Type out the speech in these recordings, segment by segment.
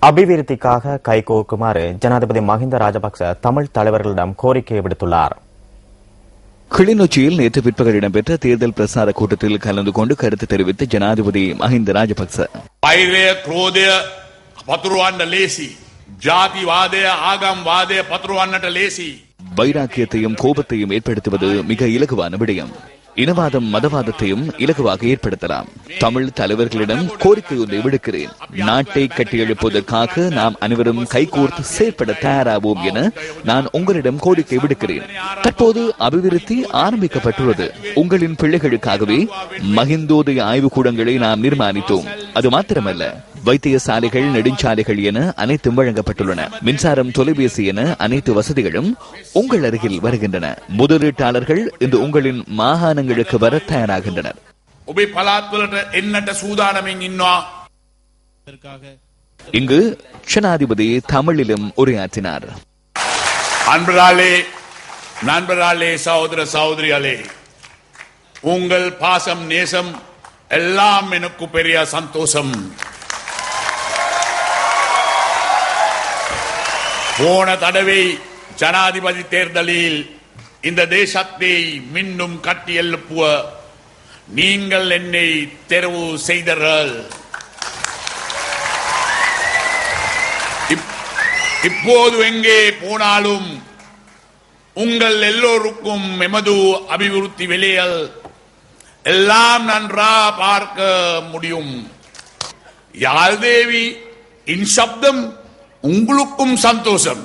அபிவிருத்திக்காக கைகோர்க்குமாறு ஜனாதிபதி மஹிந்த ராஜபக்ச தமிழ் தலைவர்களிடம் கோரிக்கை விடுத்துள்ளார். கிளிநொச்சியில் நேற்று பிற்பகல் இடம்பெற்ற தேர்தல் பிரசார கூட்டத்தில் கலந்து கொண்டு கருத்து தெரிவித்த ஜனாதிபதி மஹிந்த ராஜபக்ச வைரය ක්‍රෝධය පතුරවන්න ලේසි ජාතිවාදය ආගම්වාදය පතුරවන්නට ලේසි வைராக்கியத்தையும் கோபத்தையும் ஏற்படுத்துவது மிக இலகுவான விடயம். இனவாதம் மதவாதத்தையும் இலகுவாக ஏற்படுத்தலாம். தமிழ் தலைவர்களிடம் கோரிக்கை ஒன்றை விடுக்கிறேன். நாட்டை கட்டியெழுப்பதற்காக நாம் அனைவரும் கைகோர்த்து செயற்பட தயாராவோம் என நான் உங்களிடம் கோரிக்கை விடுக்கிறேன். தற்போது அபிவிருத்தி ஆரம்பிக்கப்பட்டுள்ளது. உங்களின் பிள்ளைகளுக்காகவே மகிந்தோதய ஆய்வுக்கூடங்களை நாம் நிர்மாணித்தோம். அது மாத்திரமல்ல, வைத்தியசாலைகள், நெடுஞ்சாலைகள் என அனைத்தும் வழங்கப்பட்டுள்ளன. மின்சாரம், தொலைபேசி என அனைத்து வசதிகளும் உங்கள் அருகில் வருகின்றன. முதலீட்டாளர்கள் இன்று உங்களின் மாகாணங்களுக்கு வர தயாராகின்றனர். இங்கு ஜனாதிபதி தமிழிலும் உரையாற்றினார். நண்பர்களே, சகோதர சகோதரிகளே, உங்கள் பாசம் நேசம் எல்லாம் எனக்கு பெரிய சந்தோஷம். போன தடவை ஜனாதிபதி தேர்தலில் இந்த தேசத்தை மீண்டும் கட்டி எழுப்புவ நீங்கள் என்னை தெரிவு செய்தீர்கள். இப்போது எங்கே போனாலும் உங்கள் எல்லோருக்கும் எமது அபிவிருத்தி வேலைகள் எல்லாம் நன்றாக பார்க்க முடியும். யாழ்தேவி இன் சப்தம் உங்களுக்கும் சந்தோஷம்,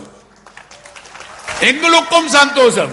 எங்களுக்கும் சந்தோஷம்.